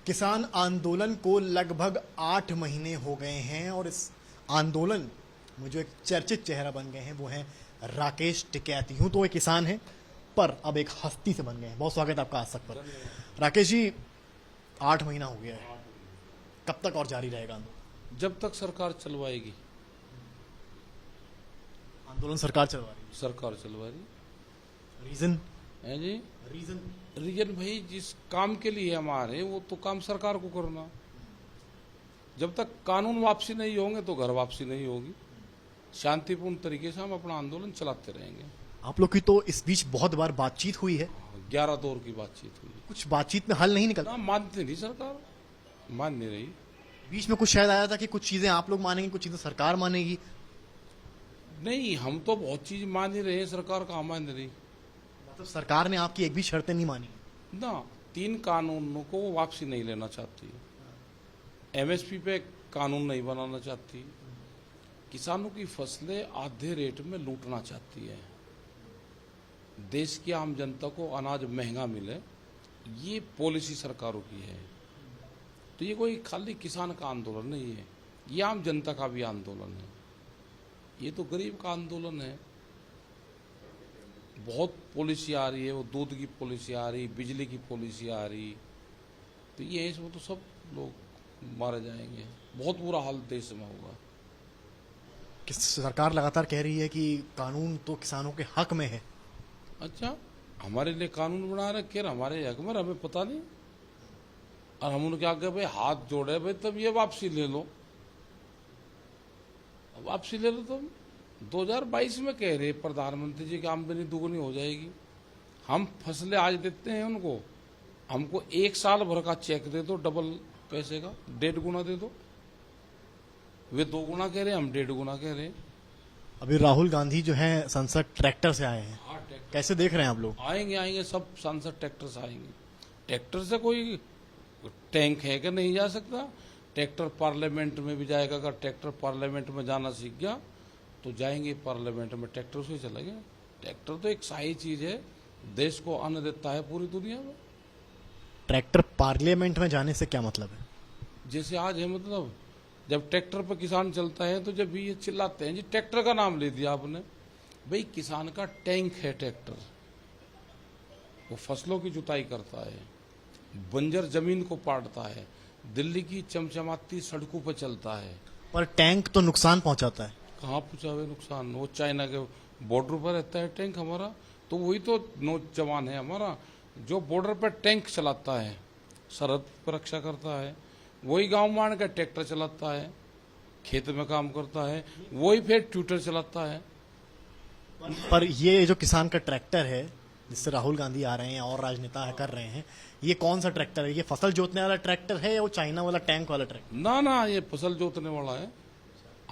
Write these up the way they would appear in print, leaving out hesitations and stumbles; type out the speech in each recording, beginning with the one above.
किसान आंदोलन को लगभग 8 महीने हो गए हैं और इस आंदोलन में जो एक चर्चित चेहरा बन गए हैं वो हैं राकेश टिकैत। यूं तो एक किसान है पर अब एक हस्ती से बन गए हैं। बहुत स्वागत है आपका आज तक पर। राकेश जी, 8 महीना हो गया है, कब तक और जारी रहेगा आंदोलन? जब तक सरकार चलवाएगी। आंदोलन सरकार चलवा रही सरकार चलवा रही है। रीजन है जी। रीजन रीजन भाई, जिस काम के लिए हमारे वो तो काम सरकार को करना। जब तक कानून वापसी नहीं होंगे तो घर वापसी नहीं होगी। शांतिपूर्ण तरीके से हम अपना आंदोलन चलाते रहेंगे। आप लोग की तो इस बीच बहुत बार बातचीत हुई है, 11 दौर की बातचीत हुई। कुछ बातचीत में हल नहीं निकला। ना मानती नहीं सरकार, मान नहीं रही। बीच में कुछ शायद आया था कि कुछ चीजें आप लोग मानेंगे, कुछ चीजें सरकार मानेगी। नहीं, हम तो बहुत चीज मान ही रहे हैं, सरकार कहाँ मान रही। मतलब सरकार ने आपकी एक भी शर्तें नहीं मानी। ना, 3 कानूनों को वो वापसी नहीं लेना चाहती। एमएसपी पे कानून नहीं बनाना चाहती। किसानों की फसलें आधे रेट में लूटना चाहती है। देश की आम जनता को अनाज महंगा मिले, ये पॉलिसी सरकारों की है। तो ये कोई खाली किसान का आंदोलन नहीं है, ये आम जनता का भी आंदोलन है। ये तो गरीब का आंदोलन है। बहुत पॉलिसी आ रही है, वो दूध की पॉलिसी आ रही, बिजली की पॉलिसी आ रही। तो ये इसमें तो सब लोग मारे जाएंगे। बहुत बुरा हाल देश में होगा। कि सरकार लगातार कह रही है कि कानून तो किसानों के हक में है। अच्छा, हमारे लिए कानून बना रखे, हमारे हक में, हमें पता नहीं। और हम उनके आगे भाई हाथ जोड़े, भाई तब ये वापसी ले लो। वापसी ले लो। तुम 2022 में कह रहे प्रधानमंत्री जी की आमदनी दुगनी हो जाएगी। हम फसलें आज देते हैं उनको, हमको 1 साल भर का चेक दे दो, डबल पैसे का, 1.5 गुना दे दो। वे 2 गुना कह रहे हैं, हम 1.5 गुना कह रहे हैं। अभी राहुल गांधी जो है संसद ट्रैक्टर से आए हैं, कैसे देख रहे हैं आप लोग? आएंगे, सब सांसद ट्रैक्टर से आएंगे। ट्रैक्टर से कोई टैंक है कि नहीं जा सकता? ट्रैक्टर पार्लियामेंट में भी जाएगा। अगर ट्रैक्टर पार्लियामेंट में जाना सीख गया तो जाएंगे पार्लियामेंट में, ट्रैक्टर से चलेंगे। ट्रैक्टर तो एक शाही चीज है, देश को अन्न देता है पूरी दुनिया में। ट्रैक्टर पार्लियामेंट में जाने से क्या मतलब है? जैसे आज है, मतलब जब ट्रैक्टर पर किसान चलता है तो जब भी ये चिल्लाते हैं जी ट्रैक्टर का नाम ले दिया आपने। भाई किसान का टैंक है ट्रैक्टर, वो फसलों की जुताई करता है, बंजर जमीन को पाटता है, दिल्ली की चमचमाती सड़कों पर चलता है। पर टैंक तो नुकसान पहुंचाता है। कहाँ पहुंचा हुआ नुकसान? वो चाइना के बॉर्डर पर रहता है टैंक हमारा। तो वही तो नौजवान है हमारा जो बॉर्डर पर टैंक चलाता है, सरहद पर रक्षा करता है। वही गांव मान का ट्रैक्टर चलाता है, खेत में काम करता है, वही फिर ट्यूटर चलाता है। पर ये जो किसान का ट्रैक्टर है जिससे राहुल गांधी आ रहे हैं और राजनेता कर रहे हैं, ये कौन सा ट्रैक्टर है? ये फसल जोतने वाला ट्रैक्टर है या वो चाइना वाला टैंक वाला ट्रैक्टर? ना, ये फसल जोतने वाला है।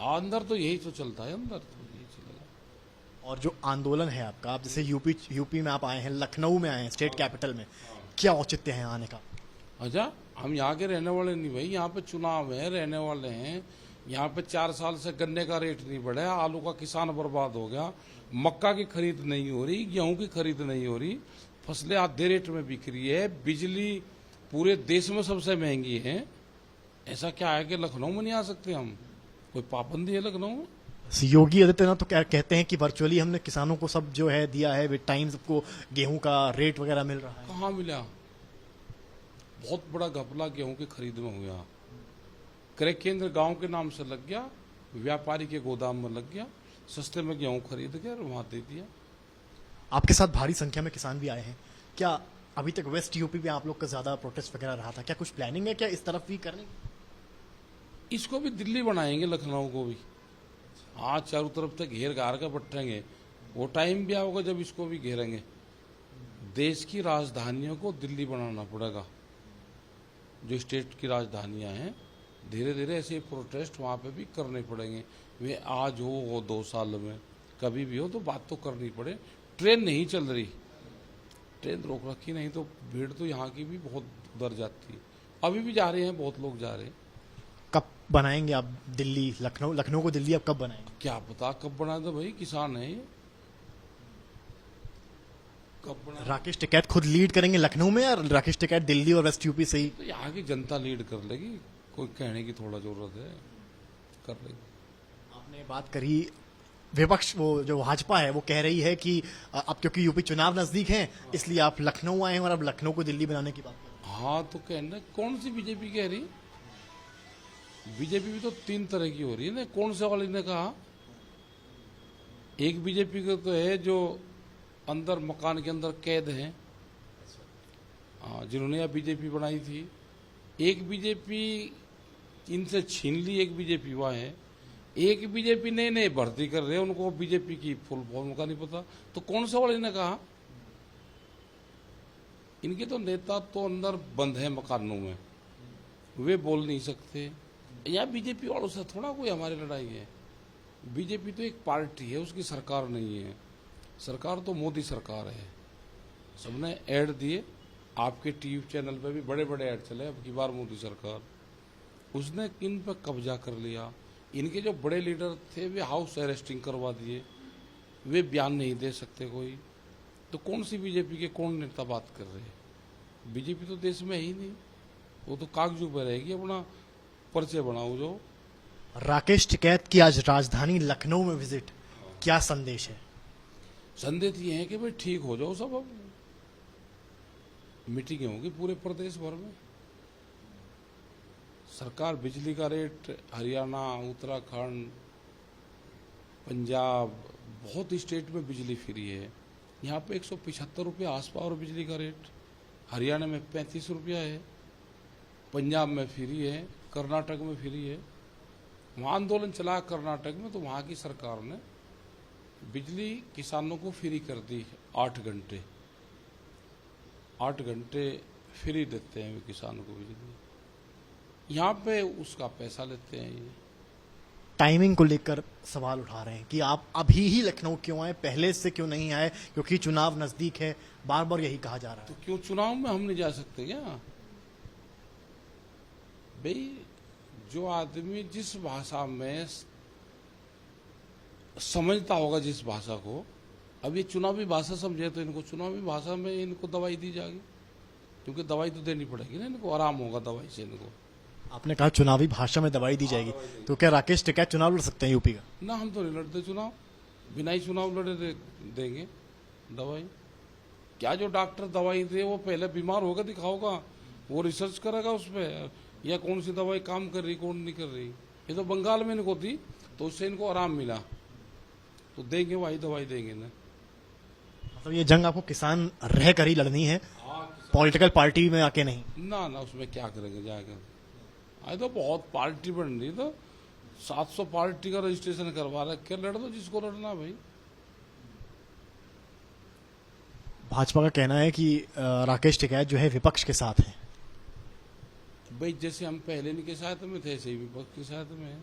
अंदर तो यही तो चलता है, अंदर तो यही चलेगा। और जो आंदोलन है आपका, आप जैसे यूपी में आप आए हैं, लखनऊ में आए हैं, स्टेट कैपिटल में, क्या औचित्य है आने का? अच्छा, हम यहाँ के रहने वाले नहीं भाई, यहाँ पे चुनाव है, रहने वाले हैं। यहाँ पे 4 साल से गन्ने का रेट नहीं बढ़ा, आलू का किसान बर्बाद हो गया, मक्का की खरीद नहीं हो रही, गेहूं की खरीद नहीं हो रही, फसलें आधे रेट में बिक रही है, बिजली पूरे देश में सबसे महंगी है। ऐसा क्या है कि लखनऊ में नहीं आ सकते हम? कोई पाबंदी है लखनऊ में? योगी आदित्यनाथ तो क्या कहते हैं कि वर्चुअली हमने किसानों को सब जो है दिया है, विद टाइम सबको गेहूं का रेट वगैरह मिल रहा है। कहाँ मिला? बहुत बड़ा घपला गेहूं की खरीद में हुआ। क्रय केंद्र गांव के नाम से लग गया, व्यापारी के गोदाम में लग गया, सस्ते में गेहूं खरीद के वहां दे दिया। आपके साथ भारी संख्या में किसान भी आए हैं। क्या अभी तक वेस्ट यूपी में आप लोग का ज्यादा प्रोटेस्ट वगैरह रहा था? क्या कुछ प्लानिंग है क्या इस तरफ भी करने? इसको भी दिल्ली बनाएंगे, लखनऊ को भी। हाँ, चारों तरफ से घेर घार के बटेंगे। वो टाइम भी आएगा जब इसको भी घेरेंगे। देश की राजधानियों को दिल्ली बनाना पड़ेगा। जो स्टेट की राजधानियां हैं, धीरे धीरे ऐसे प्रोटेस्ट वहाँ पे भी करने पड़ेंगे। वे आज हो 2 साल में, कभी भी हो, तो बात तो करनी पड़े। ट्रेन नहीं चल रही, ट्रेन रोक रखी, नहीं तो भीड़ तो यहाँ की भी बहुत उधर जाती है। अभी भी जा रहे हैं, बहुत लोग जा रहे हैं। कब बनाएंगे आप दिल्ली, लखनऊ को दिल्ली आप कब बनाएंगे? क्या पता कब बना दो भाई, किसान है ये। कब बना? राकेश टिकैत खुद लीड करेंगे लखनऊ में, या राकेश टिकैत दिल्ली और वेस्ट यूपी से ही? तो यहाँ की जनता लीड कर लेगी, कोई कहने की थोड़ा जरूरत है, कर लेगी। आपने बात करी विपक्ष, वो जो भाजपा है वो कह रही है कि अब क्योंकि यूपी चुनाव नजदीक हैं इसलिए आप लखनऊ आए हैं और अब लखनऊ को दिल्ली बनाने की बात कर रहे हाँ तो कहना, कौन सी बीजेपी कह रही? बीजेपी भी तो 3 तरह की हो रही है ना। कौन से वाले ने कहा? एक बीजेपी का तो है जो अंदर मकान के अंदर कैद है, जिन्होंने यह बीजेपी बनाई थी। एक बीजेपी इनसे छीन ली, एक बीजेपी वहाँ है। एक बीजेपी नए नए भर्ती कर रहे हैं, उनको बीजेपी की फुल फॉर्म का नहीं पता। तो कौन से वाले ने कहा? इनके तो नेता तो अंदर बंद है मकानों में, वे बोल नहीं सकते। या बीजेपी वालों से थोड़ा कोई हमारी लड़ाई है। बीजेपी तो एक पार्टी है, उसकी सरकार नहीं है। सरकार तो मोदी सरकार है। सबने ऐड दिए, आपके टीवी चैनल पे भी बड़े बड़े ऐड चले, अब की बार मोदी सरकार। उसने इन पर कब्जा कर लिया। इनके जो बड़े लीडर थे वे हाउस अरेस्टिंग करवा दिए, वे बयान नहीं दे सकते कोई। तो कौन सी बीजेपी के कौन नेता बात कर रहे हैं? बीजेपी तो देश में ही नहीं, वो तो कागजों पर रहेगी। अपना पर्चे बनाओ जो। हैं। राकेश टिकैत की आज राजधानी लखनऊ में विजिट, क्या संदेश है? संदेश ये है कि भाई ठीक हो जाओ सब। अब मीटिंगें होगी पूरे प्रदेश भर में। सरकार बिजली का रेट हरियाणा, उत्तराखंड, पंजाब, बहुत स्टेट में बिजली फ्री है। यहाँ पे 175 रुपये आस पास और बिजली का रेट। हरियाणा में 35 रुपया है, पंजाब में फ्री है, कर्नाटक में फ्री है। वहाँ आंदोलन चला कर्नाटक में, तो वहाँ की सरकार ने बिजली किसानों को फ्री कर दी। 8 घंटे 8 घंटे फ्री देते हैं वे किसानों को बिजली। यहाँ पे उसका पैसा लेते हैं ये। टाइमिंग को लेकर सवाल उठा रहे हैं कि आप अभी ही लखनऊ क्यों आए, पहले से क्यों नहीं आए, क्योंकि चुनाव नजदीक है, बार बार यही कहा जा रहा है। तो क्यों चुनाव में हम नहीं जा सकते क्या? भाई जो आदमी जिस भाषा में समझता होगा, जिस भाषा को, अब ये चुनावी भाषा समझे तो इनको चुनावी भाषा में इनको दवाई दी जाएगी, क्योंकि दवाई तो देनी पड़ेगी ना इनको, आराम होगा दवाई से इनको। आपने कहा चुनावी भाषा में दवाई दी जाएगी, तो क्या राकेश टिकैत चुनाव लड़ सकते हैं यूपी का? ना, हम तो नहीं लड़ते चुनाव, बिना ही चुनाव लड़े देंगे दवाई। क्या जो डॉक्टर दवाई दे वो पहले बीमार होगा दिखाओगा, वो रिसर्च करेगा उस पर, या कौन सी दवाई काम कर रही कौन नहीं कर रही। ये तो बंगाल में इनको दी तो उससे इनको आराम मिला, तो देंगे वही दवाई देंगे ना। मतलब ये जंग आपको किसान रह कर ही लड़नी है, पॉलिटिकल पार्टी में आके नहीं? ना ना, उसमें क्या करेंगे जाकर। आज तो बहुत पार्टी बन रही, तो 700 पार्टी का रजिस्ट्रेशन करवा रहा है, लड़ दो जिसको लड़ना भाई। भाजपा का कहना है कि राकेश टिकैत जो है विपक्ष के साथ है। भाई जैसे हम पहले इनके साथ में थे, ऐसे ही विपक्ष के साथ में है।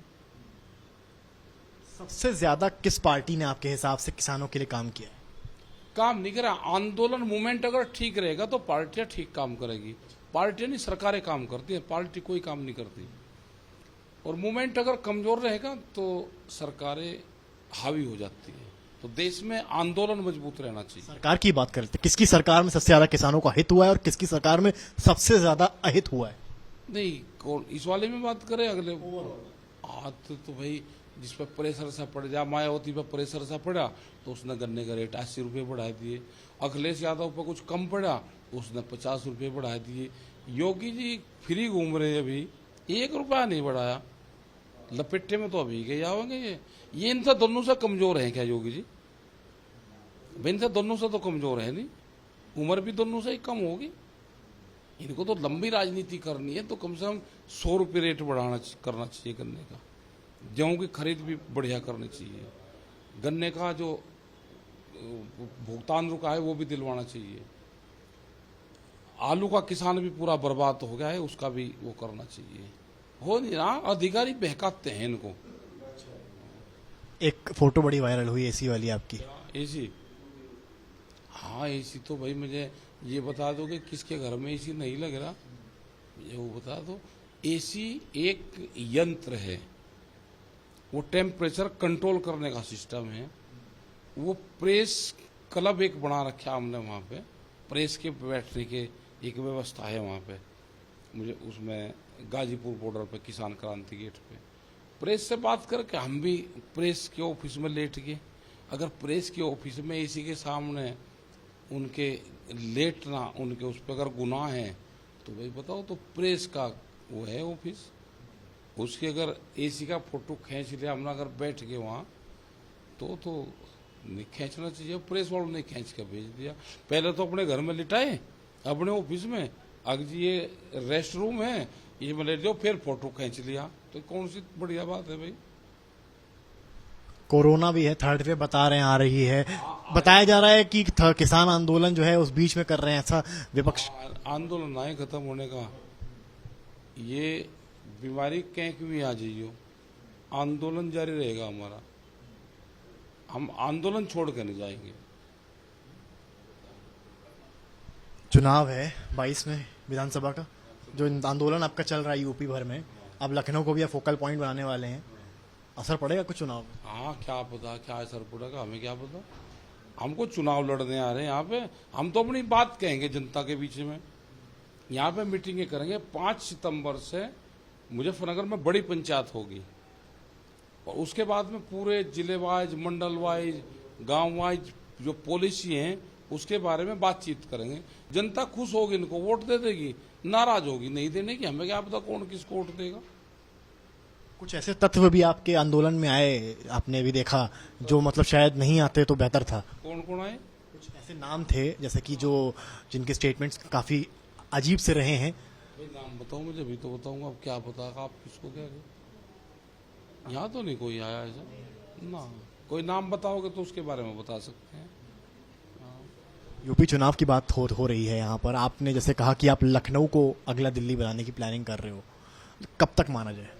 सबसे ज्यादा किस पार्टी ने आपके हिसाब से किसानों के लिए काम किया है? काम नहीं करा। आंदोलन मूवमेंट अगर ठीक रहेगा तो पार्टियां ठीक काम करेगी। पार्टियां नहीं, सरकारें काम करती है, पार्टी कोई काम नहीं करती। और मूवमेंट अगर कमजोर रहेगा तो सरकारें हावी हो जाती है। तो देश में आंदोलन मजबूत रहना चाहिए। सरकार की बात करते, किसकी सरकार में सबसे ज्यादा किसानों का हित हुआ है और किसकी सरकार में सबसे ज्यादा अहित हुआ है? नहीं, कौन इस वाले में बात करें? अगले तो भाई जिस पर प्रेशर सा पड़ जा, मायावती पर प्रेशर सा पड़ा तो उसने गन्ने का रेट 80 रुपये बढ़ा दिए। अखिलेश यादव पर कुछ कम पड़ा, उसने 50 रुपये बढ़ा दिए। योगी जी फ्री घूम रहे हैं, अभी 1 रुपया नहीं बढ़ाया। लपेटे में तो अभी गए जाओगे। ये इनसे दोनों से कमजोर है क्या योगी जी? भाई इनसे दोनों से तो कमजोर है नहीं, उम्र भी दोनों से ही कम होगी। इनको तो लंबी राजनीति करनी है, तो कम से कम 100 रुपये रेट करना चाहिए गन्ने का। गेहूं की खरीद भी बढ़िया करनी चाहिए। गन्ने का जो भुगतान रुका है वो भी दिलवाना चाहिए। आलू का किसान भी पूरा बर्बाद हो गया है, उसका भी वो करना चाहिए। हो नहीं रहा, अधिकारी बहकाते हैं इनको। एक फोटो बड़ी वायरल हुई एसी वाली आपकी। एसी? हाँ, एसी तो भाई मुझे ये बता दो कि किसके घर में एसी नहीं लग रहा, ये वो बता दो। एसी एक यंत्र है, वो टेम्परेचर कंट्रोल करने का सिस्टम है। वो प्रेस क्लब एक बना रखा हमने वहाँ पे, प्रेस के बैठने के एक व्यवस्था है वहाँ पे, मुझे उसमें गाजीपुर बॉर्डर पे किसान क्रांति गेट पे प्रेस से बात करके हम भी प्रेस के ऑफिस में लेट गए। अगर प्रेस के ऑफिस में इसी के सामने उनके लेटना, उनके उस पर अगर गुनाह है तो भाई बताओ, तो प्रेस का वो है ऑफिस, उसके अगर एसी का फोटो खींच लिया हमने, अगर बैठ गए वहाँ तो नहीं खींचना चाहिए। प्रेस वालों ने खींच के भेज दिया। पहले तो अपने घर में लिटाए अपने ऑफिस में, अगर जी ये रेस्ट रूम है ये में लेट जाओ, फिर फोटो खींच लिया, तो कौन सी बढ़िया बात है भाई। कोरोना भी है, थर्ड वेव बता रहे हैं आ रही है, बताया जा रहा है कि किसान आंदोलन जो है उस बीच में कर रहे हैं, ऐसा विपक्ष। आंदोलन आए खत्म होने का, ये बीमारी कहीं भी आ जाइयो, आंदोलन जारी रहेगा हमारा, हम आंदोलन छोड़ कर नहीं जाएंगे। चुनाव है 22 में विधानसभा का, जो आंदोलन आपका चल रहा है यूपी भर में, अब लखनऊ को भी आप फोकल पॉइंट बनाने वाले हैं, असर पड़ेगा कुछ चुनाव में? हाँ क्या पता क्या असर पड़ेगा, हमें क्या पता। हमको चुनाव लड़ने आ रहे हैं यहाँ पे, हम तो अपनी बात कहेंगे जनता के बीच में, यहाँ पे मीटिंगें करेंगे। 5 सितंबर से मुजफ्फरनगर में बड़ी पंचायत होगी और उसके बाद में पूरे जिले वाइज, मंडल वाइज, गांव वाइज जो पॉलिसी है उसके बारे में बातचीत करेंगे। जनता खुश होगी, इनको वोट दे देगी, नाराज होगी नहीं देने की, हमें क्या पता कौन किसको वोट देगा। कुछ ऐसे तत्व भी आपके आंदोलन में आए, आपने भी देखा, जो मतलब शायद नहीं आते तो बेहतर था? कौन कौन आए? कुछ ऐसे नाम थे जैसे कि जो जिनके स्टेटमेंट्स काफी अजीब से रहे हैं। भाई नाम बताओ मुझे, भी तो बताऊंगा, अब क्या पता आप किसको क्या करें। यहाँ तो नहीं कोई आया ऐसा ना, कोई नाम बताओगे तो उसके बारे में बता सकते हैं। यूपी चुनाव की बात हो रही है यहाँ पर, आपने जैसे कहा कि आप लखनऊ को अगला दिल्ली बनाने की प्लानिंग कर रहे हो, कब तक माना जाए?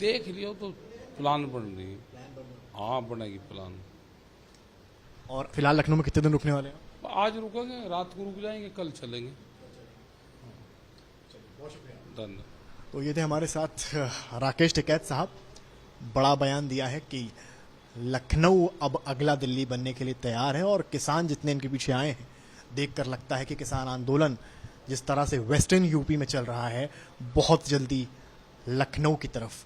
देख लियो तो प्लान बन रही है, हाँ बनेगी प्लान। और फिलहाल लखनऊ में कितने दिन रुकने वाले हैं? आज रुकेंगे, रात को रुक जाएंगे, कल चलेंगे। धन्यवाद। तो ये थे हमारे साथ राकेश टिकैत साहब, बड़ा बयान दिया है कि लखनऊ अब अगला दिल्ली बनने के लिए तैयार है, और किसान जितने इनके पीछे आए हैं देखकर लगता है कि किसान आंदोलन जिस तरह से वेस्टर्न यूपी में चल रहा है बहुत जल्दी लखनऊ की तरफ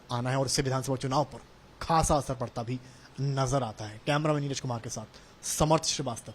आना है, और इससे विधानसभा चुनाव पर खासा असर पड़ता भी नजर आता है। कैमरामैन नीरज कुमार के साथ समर्थ श्रीवास्तव।